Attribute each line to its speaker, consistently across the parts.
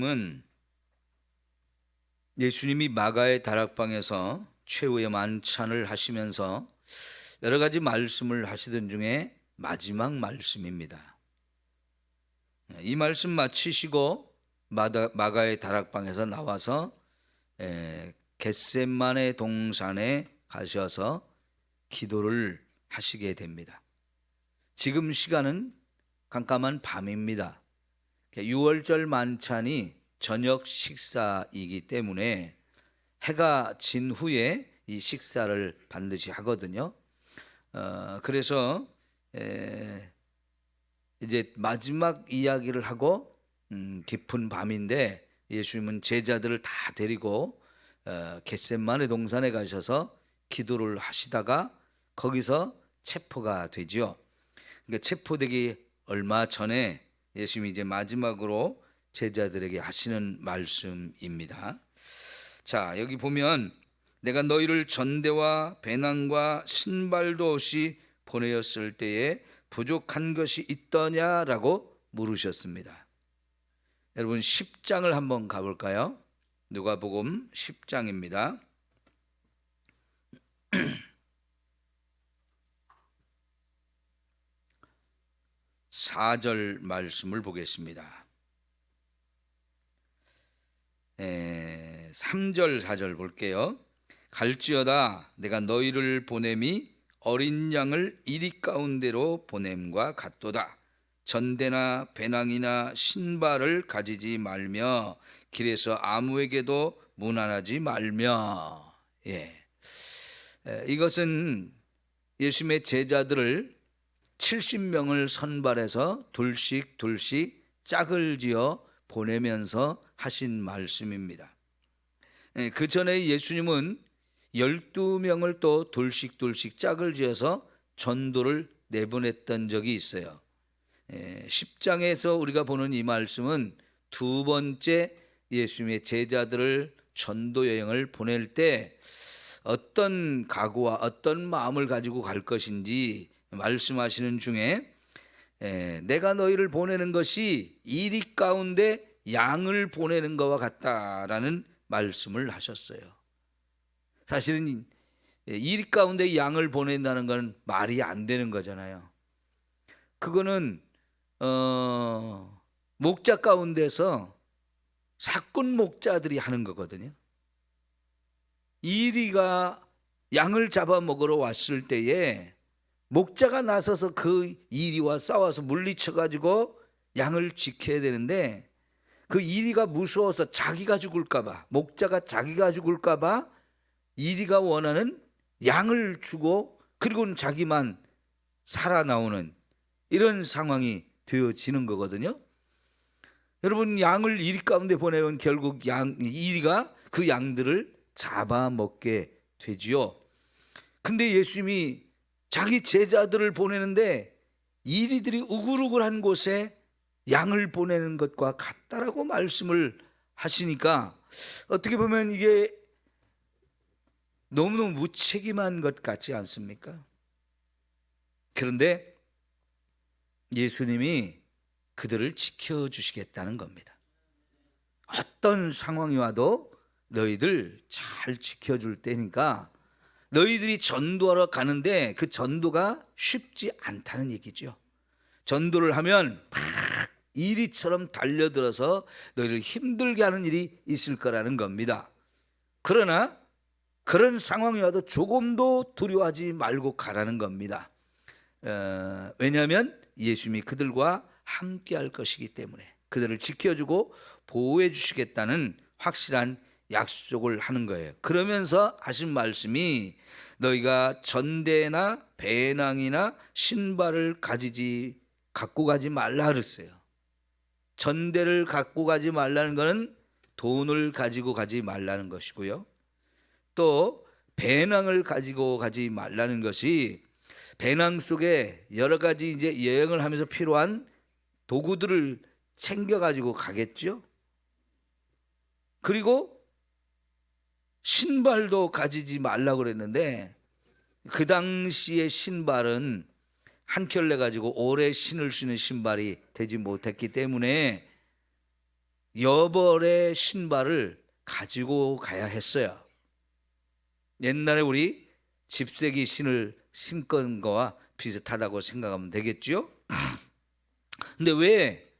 Speaker 1: 은 예수님이 마가의 다락방에서 최후의 만찬을 하시면서 여러 가지 말씀을 하시던 중에 마지막 말씀입니다. 이 말씀 마치시고 마가의 다락방에서 나와서 겟세마네 동산에 가셔서 기도를 하시게 됩니다. 지금 시간은 깜깜한 밤입니다. 6월절 만찬이 저녁 식사이기 때문에 해가 진 후에 이 식사를 반드시 하거든요. 그래서 이제 마지막 이야기를 하고 깊은 밤인데 예수님은 제자들을 다 데리고 겟세마네 동산에 가셔서 기도를 하시다가 거기서 체포가 되지요. 그러니까 체포되기 얼마 전에 예수님이 이제 마지막으로 제자들에게 하시는 말씀입니다. 자, 여기 보면 내가 너희를 전대와 배낭과 신발도 없이 보내었을 때에 부족한 것이 있더냐라고 물으셨습니다. 여러분 10장을 한번 가볼까요? 누가복음 10장입니다. 4절 말씀을 보겠습니다. 3절 4절 볼게요. 갈지어다 내가 너희를 보냄이 어린 양을 이리 가운데로 보냄과 같도다. 전대나 배낭이나 신발을 가지지 말며 길에서 아무에게도 문안하지 말며. 이것은 예수님의 제자들을 70명을 선발해서 둘씩 짝을 지어 보내면서 하신 말씀입니다. 그 전에 예수님은 12명을 또 둘씩 짝을 지어서 전도를 내보냈던 적이 있어요. 10장에서 우리가 보는 이 말씀은 두 번째 예수님의 제자들을 전도 여행을 보낼 때 어떤 각오와 어떤 마음을 가지고 갈 것인지 말씀하시는 중에 내가 너희를 보내는 것이 이리 가운데 양을 보내는 것과 같다라는 말씀을 하셨어요. 사실은 이리 가운데 양을 보낸다는 건 말이 안 되는 거잖아요. 그거는 목자 가운데서 사꾼 목자들이 하는 거거든요. 이리가 양을 잡아먹으러 왔을 때에 목자가 나서서 그 이리와 싸워서 물리쳐가지고 양을 지켜야 되는데 그 이리가 무서워서 자기가 죽을까봐, 목자가 자기가 죽을까봐 이리가 원하는 양을 주고 그리고는 자기만 살아나오는 이런 상황이 되어지는 거거든요. 여러분 양을 이리 가운데 보내면 결국 이리가 그 양들을 잡아먹게 되지요. 근데 예수님이 자기 제자들을 보내는데 이리들이 우글우글한 곳에 양을 보내는 것과 같다라고 말씀을 하시니까 어떻게 보면 이게 너무너무 무책임한 것 같지 않습니까? 그런데 예수님이 그들을 지켜주시겠다는 겁니다. 어떤 상황이 와도 너희들 잘 지켜줄 때니까 너희들이 전도하러 가는데 그 전도가 쉽지 않다는 얘기죠. 전도를 하면 막 이리처럼 달려들어서 너희를 힘들게 하는 일이 있을 거라는 겁니다. 그러나 그런 상황이 와도 조금도 두려워하지 말고 가라는 겁니다. 왜냐하면 예수님이 그들과 함께 할 것이기 때문에 그들을 지켜주고 보호해 주시겠다는 확실한 약속을 하는 거예요. 그러면서 하신 말씀이 너희가 전대나 배낭이나 신발을 갖고 가지 말라 그랬어요. 전대를 갖고 가지 말라는 것은 돈을 가지고 가지 말라는 것이고요. 또 배낭을 가지고 가지 말라는 것이 배낭 속에 여러 가지 이제 여행을 하면서 필요한 도구들을 챙겨 가지고 가겠죠. 그리고 신발도 가지지 말라고 그랬는데 그 당시의 신발은 한 켤레 가지고 오래 신을 수 있는 신발이 되지 못했기 때문에 여벌의 신발을 가지고 가야 했어요. 옛날에 우리 집세기 신을 신건 거와 비슷하다고 생각하면 되겠죠. 근데 왜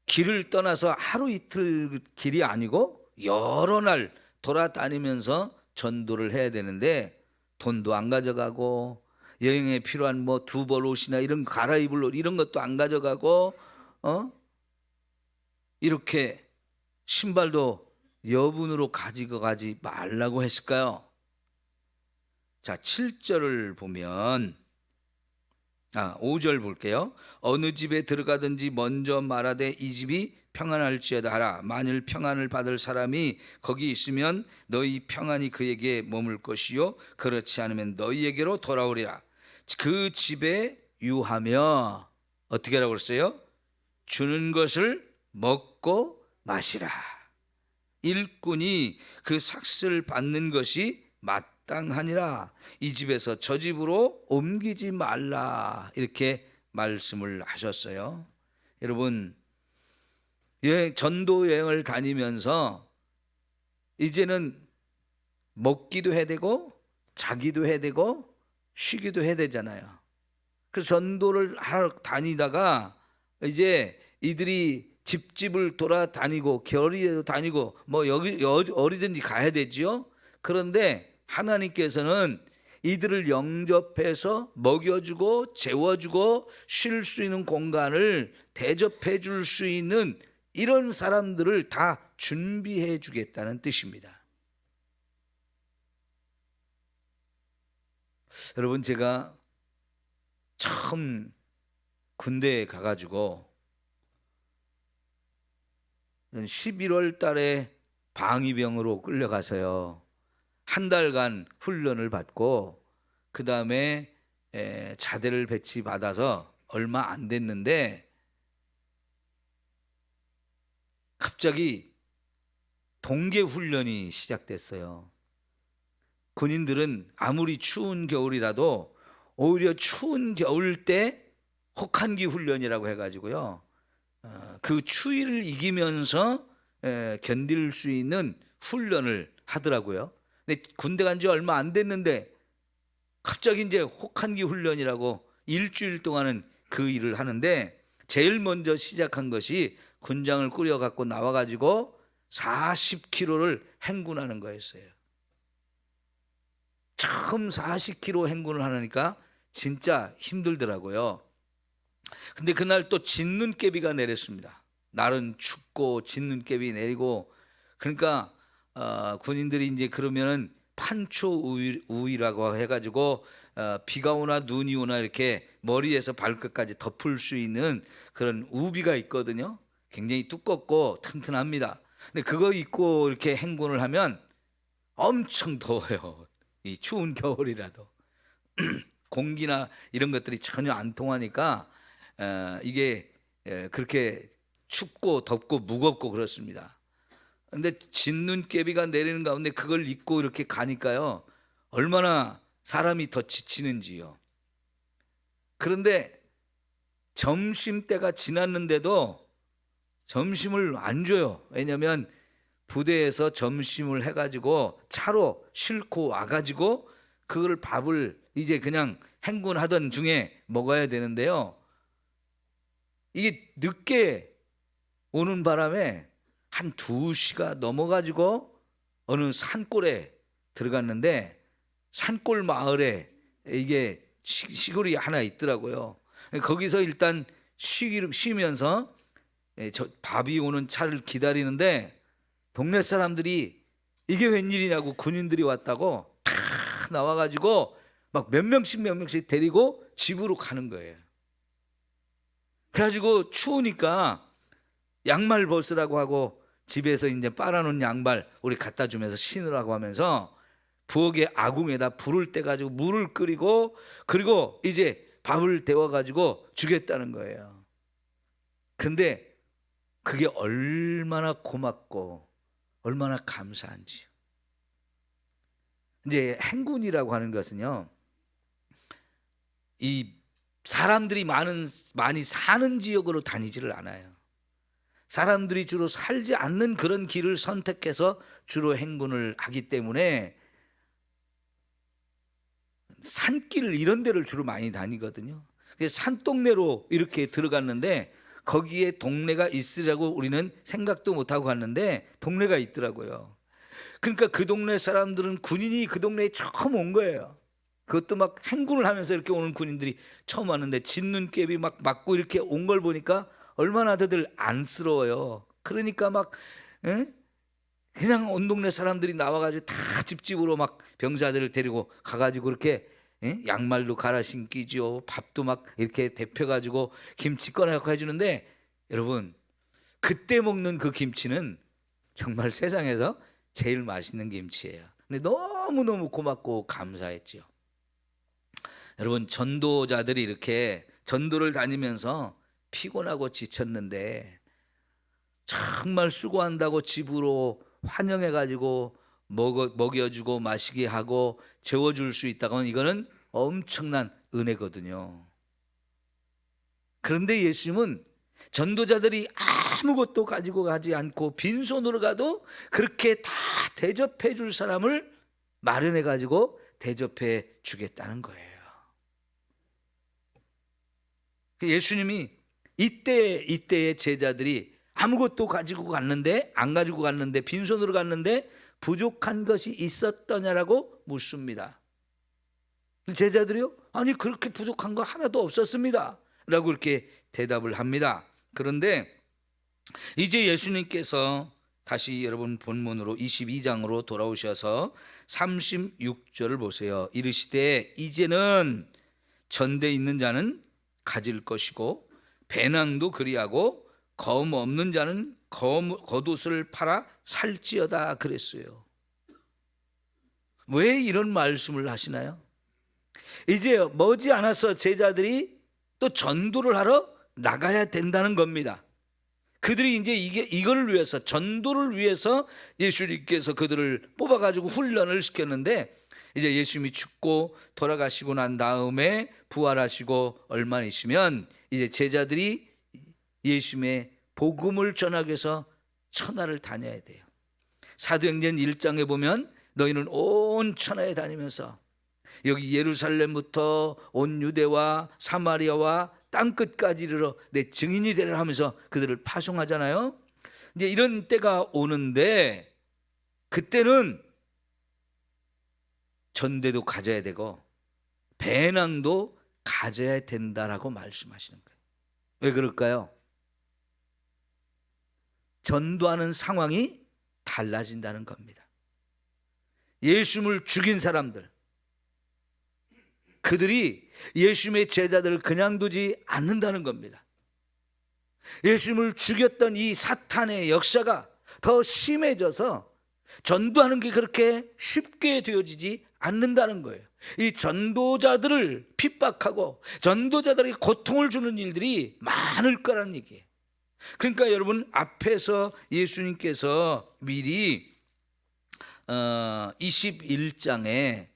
Speaker 1: 길을 떠나서 하루 이틀 길이 아니고 여러 날 돌아다니면서 전도를 해야 되는데 돈도 안 가져가고 여행에 필요한 뭐 두 벌 옷이나 이런 갈아입을 옷 이런 것도 안 가져가고 이렇게 신발도 여분으로 가지고 가지 말라고 했을까요? 자, 7절을 보면 5절 볼게요. 어느 집에 들어가든지 먼저 말하되 이 집이 평안할지어다 하라. 만일 평안을 받을 사람이 거기 있으면 너희 평안이 그에게 머물 것이요 그렇지 않으면 너희에게로 돌아오리라. 그 집에 유하며 어떻게 하라고 그랬어요? 주는 것을 먹고 마시라. 일꾼이 그 삭슬 받는 것이 마땅하니라. 이 집에서 저 집으로 옮기지 말라. 이렇게 말씀을 하셨어요. 여러분, 전도 여행을 다니면서 이제는 먹기도 해야 되고 자기도 해야 되고 쉬기도 해야 되잖아요. 그래서 전도를 하러 다니다가 이제 이들이 집집을 돌아다니고 결의에도 다니고 뭐 여기 어디든지 가야 되지요. 그런데 하나님께서는 이들을 영접해서 먹여주고 재워주고 쉴 수 있는 공간을 대접해 줄 수 있는 이런 사람들을 다 준비해 주겠다는 뜻입니다. 여러분, 제가 처음 군대에 가가지고 11월 달에 방위병으로 끌려가서요. 한 달간 훈련을 받고 그 다음에 자대를 배치받아서 얼마 안 됐는데 갑자기 동계훈련이 시작됐어요. 군인들은 아무리 추운 겨울이라도 오히려 추운 겨울 때 혹한기 훈련이라고 해가지고요. 그 추위를 이기면서 견딜 수 있는 훈련을 하더라고요. 근데 군대 간 지 얼마 안 됐는데 갑자기 이제 혹한기 훈련이라고 일주일 동안은 그 일을 하는데 제일 먼저 시작한 것이 군장을 꾸려 갖고 나와 가지고 40km를 행군하는 거였어요. 처음 40km 행군을 하니까 진짜 힘들더라고요. 근데 그날 또 진눈깨비가 내렸습니다. 날은 춥고 진눈깨비 내리고 그러니까 군인들이 이제 그러면은 판초우위라고 해가지고 비가 오나 눈이 오나 이렇게 머리에서 발끝까지 덮을 수 있는 그런 우비가 있거든요. 굉장히 두껍고 튼튼합니다. 근데 그거 입고 이렇게 행군을 하면 엄청 더워요. 이 추운 겨울이라도 공기나 이런 것들이 전혀 안 통하니까 이게 그렇게 춥고 덥고 무겁고 그렇습니다. 근데 진눈깨비가 내리는 가운데 그걸 입고 이렇게 가니까요 얼마나 사람이 더 지치는지요. 그런데 점심때가 지났는데도 점심을 안 줘요. 왜냐하면 부대에서 점심을 해가지고 차로 싣고 와가지고 그걸 밥을 이제 그냥 행군하던 중에 먹어야 되는데요. 이게 늦게 오는 바람에 한 2시가 넘어가지고 어느 산골에 들어갔는데 산골 마을에 이게 시골이 하나 있더라고요. 거기서 일단 쉬면서 밥이 오는 차를 기다리는데 동네 사람들이 이게 웬일이냐고 군인들이 왔다고 다 나와가지고 막 몇 명씩 데리고 집으로 가는 거예요. 그래가지고 추우니까 양말 벗으라고 하고 집에서 이제 빨아놓은 양말 우리 갖다 주면서 신으라고 하면서 부엌에 아궁에다 불을 떼가지고 물을 끓이고 그리고 이제 밥을 데워가지고 주겠다는 거예요. 근데 그게 얼마나 고맙고 얼마나 감사한지요. 이제 행군이라고 하는 것은요, 이 사람들이 많이 사는 지역으로 다니지를 않아요. 사람들이 주로 살지 않는 그런 길을 선택해서 주로 행군을 하기 때문에 산길 이런 데를 주로 많이 다니거든요. 그래서 산동네로 이렇게 들어갔는데 거기에 동네가 있으라고 우리는 생각도 못하고 갔는데 동네가 있더라고요. 그러니까 그 동네 사람들은 군인이 그 동네에 처음 온 거예요. 그것도 막 행군을 하면서 이렇게 오는 군인들이 처음 왔는데 진눈깨비 막 맞고 이렇게 온 걸 보니까 얼마나 다들 안쓰러워요. 그러니까 막 그냥 온 동네 사람들이 나와가지고 다 집집으로 막 병사들을 데리고 가가지고 그렇게 양말도 갈아 신기죠. 밥도 막 이렇게 데펴가지고 김치 꺼내갖고 해주는데 여러분 그때 먹는 그 김치는 정말 세상에서 제일 맛있는 김치예요. 근데 너무너무 고맙고 감사했죠. 여러분 전도자들이 이렇게 전도를 다니면서 피곤하고 지쳤는데 정말 수고한다고 집으로 환영해가지고 먹여주고 마시게 하고 재워줄 수 있다고 하면 이거는 엄청난 은혜거든요. 그런데 예수님은 전도자들이 아무것도 가지고 가지 않고 빈손으로 가도 그렇게 다 대접해 줄 사람을 마련해 가지고 대접해 주겠다는 거예요. 예수님이 이때의 제자들이 아무것도 가지고 갔는데 안 가지고 갔는데 빈손으로 갔는데 부족한 것이 있었더냐라고 묻습니다. 제자들이요? 아니 그렇게 부족한 거 하나도 없었습니다 라고 이렇게 대답을 합니다. 그런데 이제 예수님께서 다시 여러분 본문으로 22장으로 돌아오셔서 36절을 보세요. 이르시되 이제는 전대 있는 자는 가질 것이고 배낭도 그리하고 검 없는 자는 겉옷을 팔아 살지어다 그랬어요. 왜 이런 말씀을 하시나요? 이제 머지않아서 제자들이 또 전도를 하러 나가야 된다는 겁니다. 그들이 이제 이거를 위해서 전도를 위해서 예수님께서 그들을 뽑아가지고 훈련을 시켰는데 이제 예수님이 죽고 돌아가시고 난 다음에 부활하시고 얼마 있으면 이제 제자들이 예수님의 복음을 전하기 위해서 천하를 다녀야 돼요. 사도행전 1장에 보면 너희는 온 천하에 다니면서 여기 예루살렘부터 온 유대와 사마리아와 땅끝까지 이르러 내 증인이 되라 하면서 그들을 파송하잖아요. 이제 이런 때가 오는데 그때는 전대도 가져야 되고 배낭도 가져야 된다라고 말씀하시는 거예요. 왜 그럴까요? 전도하는 상황이 달라진다는 겁니다. 예수님을 죽인 사람들, 그들이 예수님의 제자들을 그냥 두지 않는다는 겁니다. 예수님을 죽였던 이 사탄의 역사가 더 심해져서 전도하는 게 그렇게 쉽게 되어지지 않는다는 거예요. 이 전도자들을 핍박하고 전도자들에게 고통을 주는 일들이 많을 거라는 얘기예요. 그러니까 여러분 앞에서 예수님께서 미리 21장에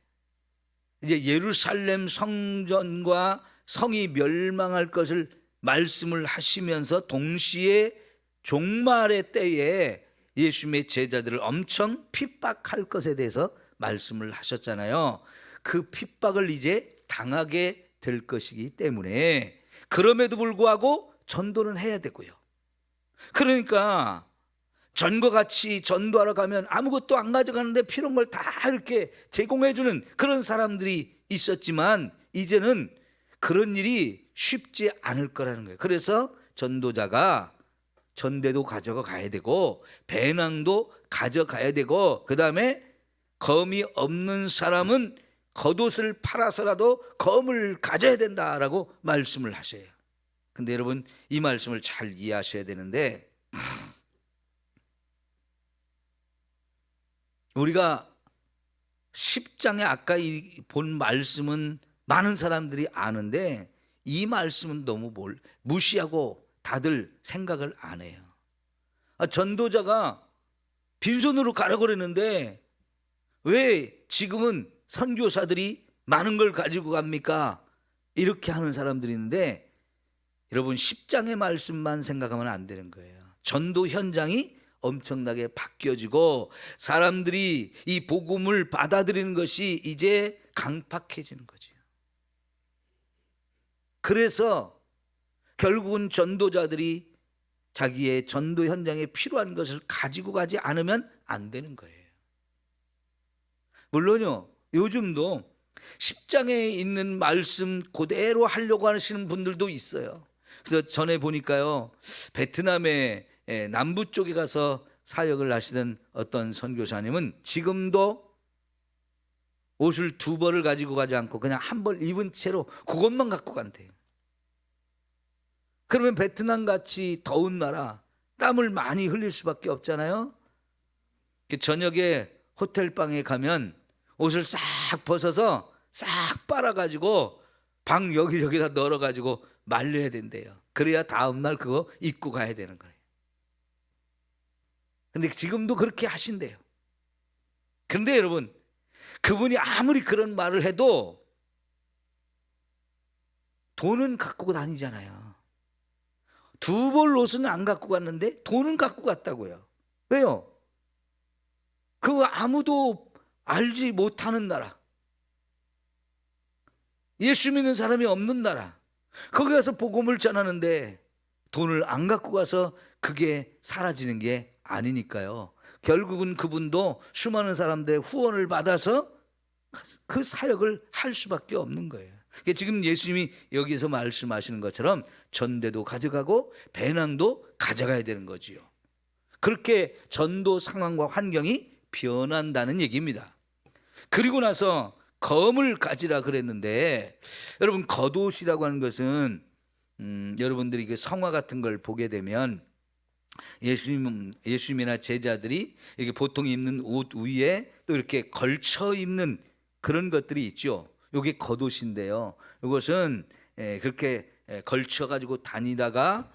Speaker 1: 이제 예루살렘 성전과 성이 멸망할 것을 말씀을 하시면서 동시에 종말의 때에 예수님의 제자들을 엄청 핍박할 것에 대해서 말씀을 하셨잖아요. 그 핍박을 이제 당하게 될 것이기 때문에 그럼에도 불구하고 전도는 해야 되고요. 그러니까 전과 같이 전도하러 가면 아무것도 안 가져가는데 필요한 걸 다 이렇게 제공해 주는 그런 사람들이 있었지만 이제는 그런 일이 쉽지 않을 거라는 거예요. 그래서 전도자가 전대도 가져가야 되고 배낭도 가져가야 되고 그 다음에 검이 없는 사람은 겉옷을 팔아서라도 검을 가져야 된다라고 말씀을 하셔요. 근데 여러분 이 말씀을 잘 이해하셔야 되는데 우리가 10장에 아까 본 말씀은 많은 사람들이 아는데 이 말씀은 너무 무시하고 다들 생각을 안 해요. 전도자가 빈손으로 가라고 그랬는데 왜 지금은 선교사들이 많은 걸 가지고 갑니까? 이렇게 하는 사람들이 있는데 여러분 10장의 말씀만 생각하면 안 되는 거예요. 전도 현장이 엄청나게 바뀌어지고 사람들이 이 복음을 받아들이는 것이 이제 강팍해지는 거죠. 그래서 결국은 전도자들이 자기의 전도 현장에 필요한 것을 가지고 가지 않으면 안 되는 거예요. 물론요, 요즘도 10장에 있는 말씀 그대로 하려고 하시는 분들도 있어요. 그래서 전에 보니까요, 베트남의 남부 쪽에 가서 사역을 하시던 어떤 선교사님은 지금도 옷을 2벌을 가지고 가지 않고 그냥 1벌 입은 채로 그것만 갖고 간대요. 그러면 베트남 같이 더운 나라 땀을 많이 흘릴 수밖에 없잖아요. 저녁에 호텔방에 가면 옷을 싹 벗어서 싹 빨아가지고 방 여기저기다 널어가지고 말려야 된대요. 그래야 다음날 그거 입고 가야 되는 거예요. 근데 지금도 그렇게 하신대요. 그런데 여러분, 그분이 아무리 그런 말을 해도 돈은 갖고 다니잖아요. 2벌 옷은 안 갖고 갔는데 돈은 갖고 갔다고요. 왜요? 그거 아무도 알지 못하는 나라, 예수 믿는 사람이 없는 나라, 거기 가서 복음을 전하는데 돈을 안 갖고 가서 그게 사라지는 게 아니니까요. 결국은 그분도 수많은 사람들의 후원을 받아서 그 사역을 할 수밖에 없는 거예요. 지금 예수님이 여기에서 말씀하시는 것처럼 전대도 가져가고 배낭도 가져가야 되는 거지요. 그렇게 전도 상황과 환경이 변한다는 얘기입니다. 그리고 나서 검을 가지라 그랬는데, 여러분 겉옷이라고 하는 것은 여러분들이 그 성화 같은 걸 보게 되면 예수님이나 제자들이 이게 보통 입는 옷 위에 또 이렇게 걸쳐 입는 그런 것들이 있죠. 이게 겉옷인데요. 이것은 그렇게 걸쳐 가지고 다니다가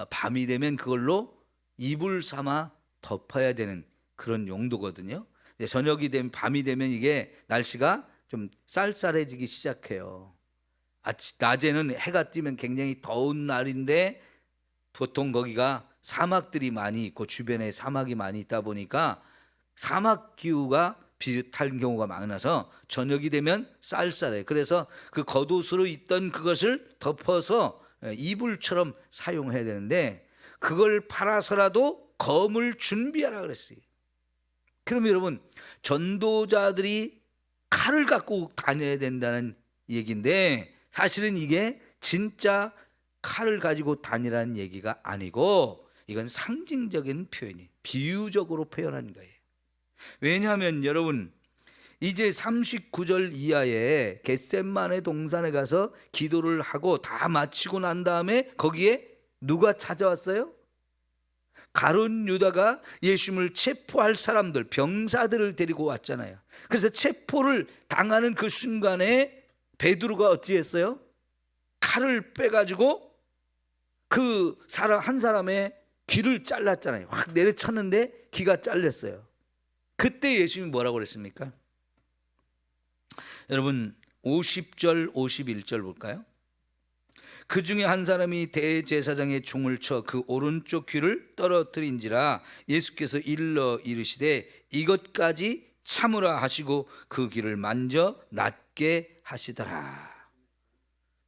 Speaker 1: 밤이 되면 그걸로 이불 삼아 덮어야 되는 그런 용도거든요. 저녁이 되면 밤이 되면 이게 날씨가 좀 쌀쌀해지기 시작해요. 낮에는 해가 뜨면 굉장히 더운 날인데 보통 거기가 사막들이 많이 있고 주변에 사막이 많이 있다 보니까 사막 기후가 비슷한 경우가 많아서 저녁이 되면 쌀쌀해. 그래서 그 겉옷으로 있던 그것을 덮어서 이불처럼 사용해야 되는데 그걸 팔아서라도 검을 준비하라 그랬어요. 그럼 여러분, 전도자들이 칼을 갖고 다녀야 된다는 얘기인데 사실은 이게 진짜 칼을 가지고 다니라는 얘기가 아니고 이건 상징적인 표현이, 비유적으로 표현한 거예요. 왜냐하면 여러분, 이제 39절 이하에 겟셋마네 동산에 가서 기도를 하고 다 마치고 난 다음에 거기에 누가 찾아왔어요? 가룟 유다가 예수님을 체포할 사람들, 병사들을 데리고 왔잖아요. 그래서 체포를 당하는 그 순간에 베드로가 어찌했어요? 칼을 빼가지고 그 사람 한 사람의 귀를 잘랐잖아요. 확 내려쳤는데 귀가 잘렸어요. 그때 예수님이 뭐라고 그랬습니까? 여러분 50절 51절 볼까요? 그 중에 한 사람이 대제사장의 총을 쳐 그 오른쪽 귀를 떨어뜨린지라 예수께서 일러 이르시되 이것까지 참으라 하시고 그 귀를 만져 낫게 하시더라.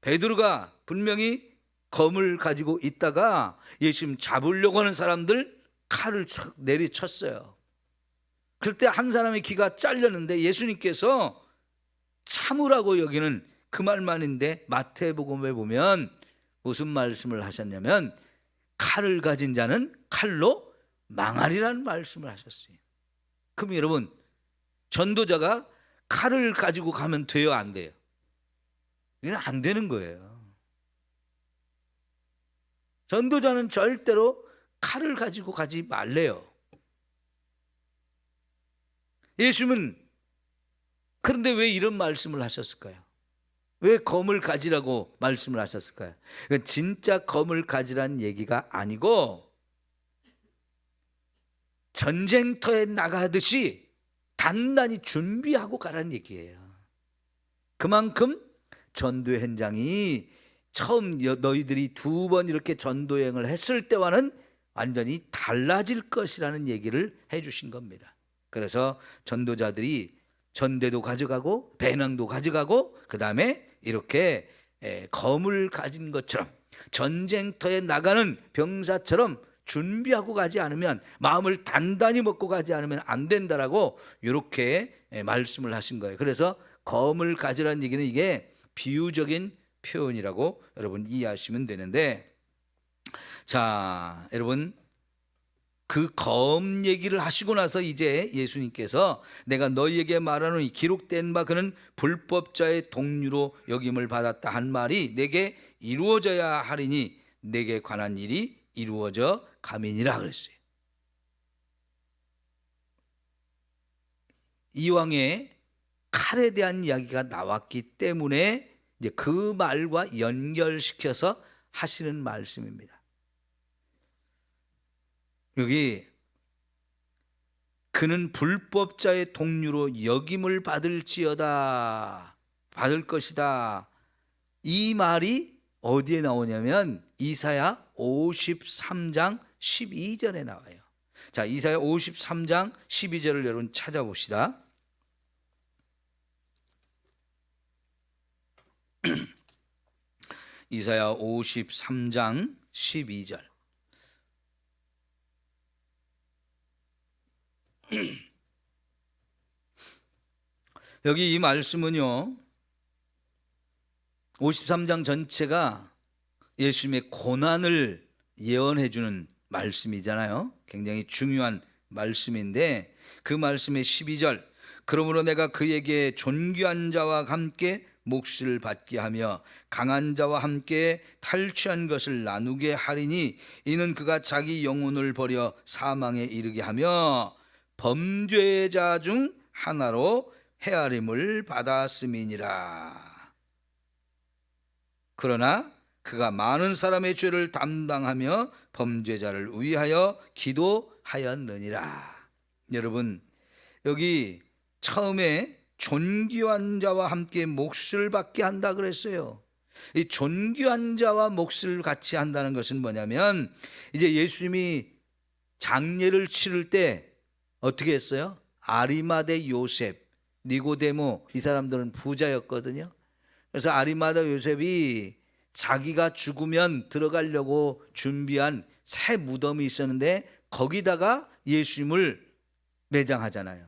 Speaker 1: 베드로가 분명히 검을 가지고 있다가 예수님 잡으려고 하는 사람들 칼을 촥 내리쳤어요. 그때 한 사람의 귀가 잘렸는데 예수님께서 참으라고 여기는 그 말만인데 마태복음에 보면 무슨 말씀을 하셨냐면 칼을 가진 자는 칼로 망하리라는 말씀을 하셨어요. 그럼 여러분, 전도자가 칼을 가지고 가면 돼요, 안 돼요? 이건 안 되는 거예요. 전도자는 절대로 칼을 가지고 가지 말래요. 예수님은 그런데 왜 이런 말씀을 하셨을까요? 왜 검을 가지라고 말씀을 하셨을까요? 진짜 검을 가지라는 얘기가 아니고 전쟁터에 나가듯이 단단히 준비하고 가라는 얘기예요. 그만큼 전도 현장이 처음 너희들이 2번 이렇게 전도 여행을 했을 때와는 완전히 달라질 것이라는 얘기를 해주신 겁니다. 그래서 전도자들이 전대도 가져가고 배낭도 가져가고 그 다음에 이렇게 검을 가진 것처럼 전쟁터에 나가는 병사처럼 준비하고 가지 않으면, 마음을 단단히 먹고 가지 않으면 안 된다라고 이렇게 말씀을 하신 거예요. 그래서 검을 가지라는 얘기는 이게 비유적인 표현이라고 여러분 이해하시면 되는데, 자 여러분, 그 검 얘기를 하시고 나서 이제 예수님께서 내가 너희에게 말하노니 기록된 바 그는 불법자의 동류로 여김을 받았다 한 말이 내게 이루어져야 하리니 내게 관한 일이 이루어져 가민이라 그랬어요. 이왕의 칼에 대한 이야기가 나왔기 때문에 이제 그 말과 연결시켜서 하시는 말씀입니다. 여기 그는 불법자의 동류로 여김을 받을지어다, 받을 것이다, 이 말이 어디에 나오냐면 이사야 53장 12절에 나와요. 자, 이사야 53장 12절을 여러분 찾아봅시다. 이사야 53장 12절. 여기 이 말씀은요, 53장 전체가 예수님의 고난을 예언해 주는 말씀이잖아요. 굉장히 중요한 말씀인데 그 말씀의 12절, 그러므로 내가 그에게 존귀한 자와 함께 몫을 받게 하며 강한 자와 함께 탈취한 것을 나누게 하리니 이는 그가 자기 영혼을 버려 사망에 이르게 하며 범죄자 중 하나로 헤아림을 받았음이니라. 그러나 그가 많은 사람의 죄를 담당하며 범죄자를 위하여 기도하였느니라. 여러분, 여기 처음에 존귀한 자와 함께 몫을 받게 한다 그랬어요. 이 존귀한 자와 몫을 같이 한다는 것은 뭐냐면, 이제 예수님이 장례를 치를 때 어떻게 했어요? 아리마대 요셉, 니고데모, 이 사람들은 부자였거든요. 그래서 아리마대 요셉이 자기가 죽으면 들어가려고 준비한 새 무덤이 있었는데 거기다가 예수님을 매장하잖아요.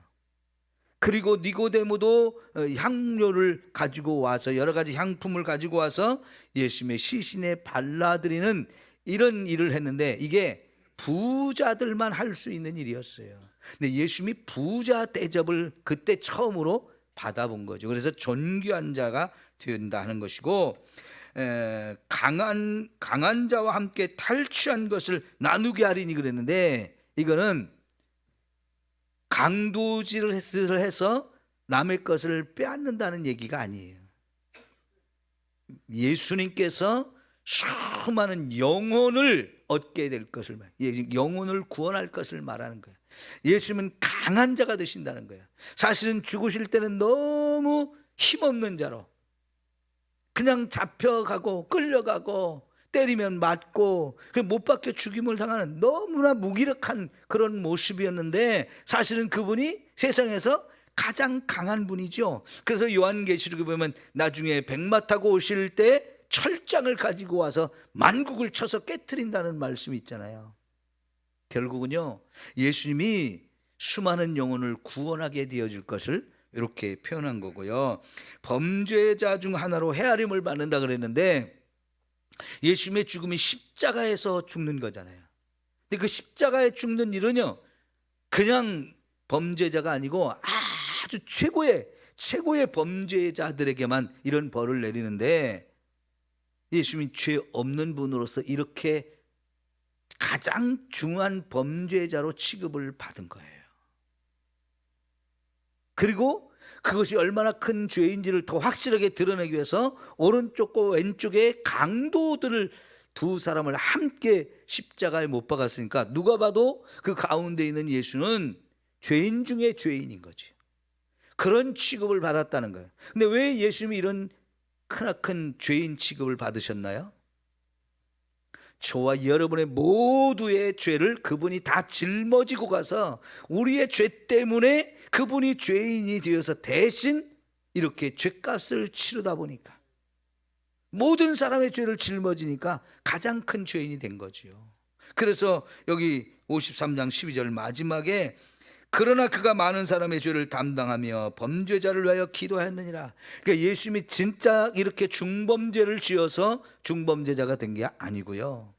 Speaker 1: 그리고 니고데모도 향료를 가지고 와서, 여러 가지 향품을 가지고 와서 예수님의 시신에 발라드리는 이런 일을 했는데 이게 부자들만 할 수 있는 일이었어요. 근데 예수님이 부자 대접을 그때 처음으로 받아본 거죠. 그래서 존귀한 자가 된다 하는 것이고, 강한 자와 함께 탈취한 것을 나누게 하리니 그랬는데, 이거는 강도질을 해서 남의 것을 빼앗는다는 얘기가 아니에요. 예수님께서 수많은 영혼을 얻게 될 것을, 영혼을 구원할 것을 말하는 거예요. 예수님은 강한 자가 되신다는 거예요. 사실은 죽으실 때는 너무 힘없는 자로 그냥 잡혀가고 끌려가고 때리면 맞고 못 박혀 죽임을 당하는 너무나 무기력한 그런 모습이었는데, 사실은 그분이 세상에서 가장 강한 분이죠. 그래서 요한계시록에 보면 나중에 백마 타고 오실 때 철장을 가지고 와서 만국을 쳐서 깨트린다는 말씀이 있잖아요. 결국은요, 예수님이 수많은 영혼을 구원하게 되어줄 것을 이렇게 표현한 거고요. 범죄자 중 하나로 헤아림을 받는다 그랬는데 예수님의 죽음이 십자가에서 죽는 거잖아요. 근데 그 십자가에 죽는 일은요, 그냥 범죄자가 아니고 아주 최고의 범죄자들에게만 이런 벌을 내리는데, 예수님이 죄 없는 분으로서 이렇게 가장 중요한 범죄자로 취급을 받은 거예요. 그리고 그것이 얼마나 큰 죄인지를 더 확실하게 드러내기 위해서 오른쪽과 왼쪽에 강도들을 두 사람을 함께 십자가에 못 박았으니까 누가 봐도 그 가운데 있는 예수는 죄인 중에 죄인인 거지. 그런 취급을 받았다는 거예요. 근데 왜 예수님이 이런 크나큰 죄인 취급을 받으셨나요? 저와 여러분의 모두의 죄를 그분이 다 짊어지고 가서 우리의 죄 때문에 그분이 죄인이 되어서 대신 이렇게 죄값을 치르다 보니까 모든 사람의 죄를 짊어지니까 가장 큰 죄인이 된 거지요. 그래서 여기 53장 12절 마지막에 그러나 그가 많은 사람의 죄를 담당하며 범죄자를 위하여 기도하였느니라. 그러니까 예수님이 진짜 이렇게 중범죄를 지어서 중범죄자가 된 게 아니고요,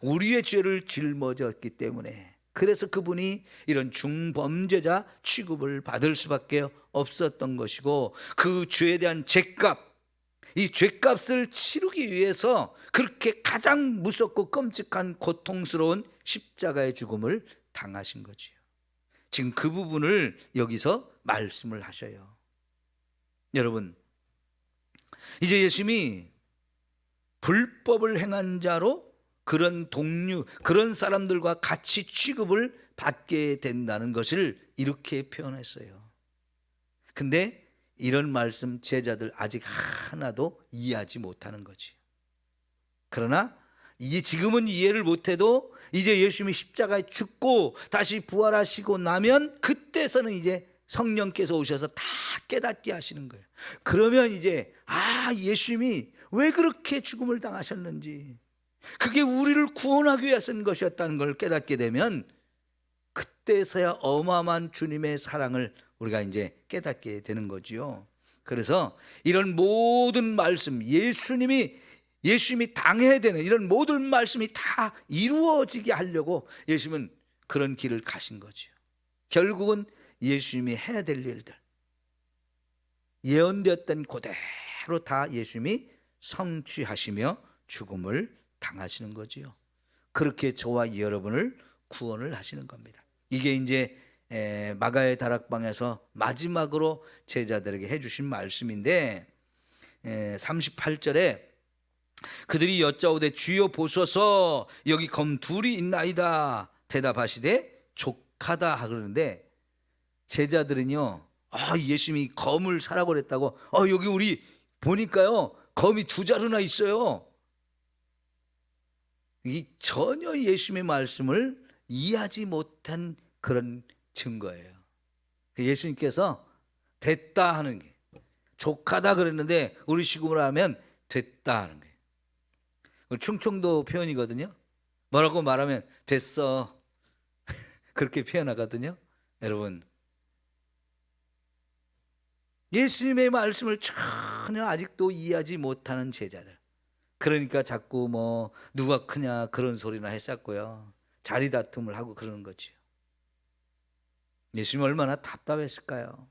Speaker 1: 우리의 죄를 짊어졌기 때문에 그래서 그분이 이런 중범죄자 취급을 받을 수밖에 없었던 것이고, 그 죄에 대한 죄값, 이 죄값을 치르기 위해서 그렇게 가장 무섭고 끔찍한 고통스러운 십자가의 죽음을 당하신 거지요. 지금 그 부분을 여기서 말씀을 하셔요. 여러분, 이제 예수님이 불법을 행한 자로 그런 동료, 그런 사람들과 같이 취급을 받게 된다는 것을 이렇게 표현했어요. 근데 이런 말씀 제자들 아직 하나도 이해하지 못하는 거지. 그러나 이제 지금은 이해를 못해도 이제 예수님이 십자가에 죽고 다시 부활하시고 나면 그때서는 이제 성령께서 오셔서 다 깨닫게 하시는 거예요. 그러면 이제 예수님이 왜 그렇게 죽음을 당하셨는지, 그게 우리를 구원하기 위해 쓴 것이었다는 걸 깨닫게 되면 그때서야 어마어마한 주님의 사랑을 우리가 이제 깨닫게 되는 거지요. 그래서 이런 모든 말씀, 예수님이 당해야 되는 이런 모든 말씀이 다 이루어지게 하려고 예수님은 그런 길을 가신 거죠. 결국은 예수님이 해야 될 일들, 예언되었던 그대로 다 예수님이 성취하시며 죽음을 당하시는 거지요. 그렇게 저와 여러분을 구원을 하시는 겁니다. 이게 이제 마가의 다락방에서 마지막으로 제자들에게 해주신 말씀인데, 38절에 그들이 여짜오되 주여 보소서 여기 검 둘이 있나이다 대답하시되 족하다 그러는데, 제자들은요, 예수님이 검을 사라고 그랬다고, 여기 우리 보니까요 검이 두 자루나 있어요. 이 전혀 예수님의 말씀을 이해하지 못한 그런 증거예요. 예수님께서 됐다 하는 게, 족하다 그랬는데 우리 식으로 하면 됐다 하는 거예요. 충청도 표현이거든요. 뭐라고 말하면 됐어 그렇게 표현하거든요. 여러분, 예수님의 말씀을 전혀 아직도 이해하지 못하는 제자들, 그러니까 자꾸 뭐 누가 크냐 그런 소리나 했었고요, 자리 다툼을 하고 그러는 거죠. 예수님 얼마나 답답했을까요?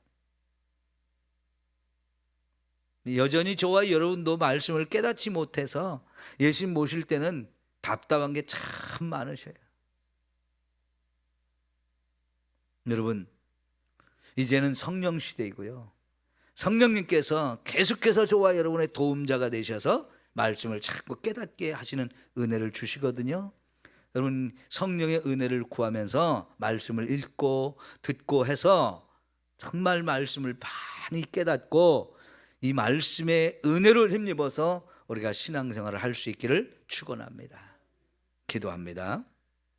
Speaker 1: 여전히 저와 여러분도 말씀을 깨닫지 못해서 예수님 모실 때는 답답한 게 참 많으셔요. 여러분, 이제는 성령 시대이고요, 성령님께서 계속해서 저와 여러분의 도움자가 되셔서 말씀을 자꾸 깨닫게 하시는 은혜를 주시거든요. 여러분, 성령의 은혜를 구하면서 말씀을 읽고 듣고 해서 정말 말씀을 많이 깨닫고 이 말씀의 은혜를 힘입어서 우리가 신앙생활을 할 수 있기를 축원합니다. 기도합니다.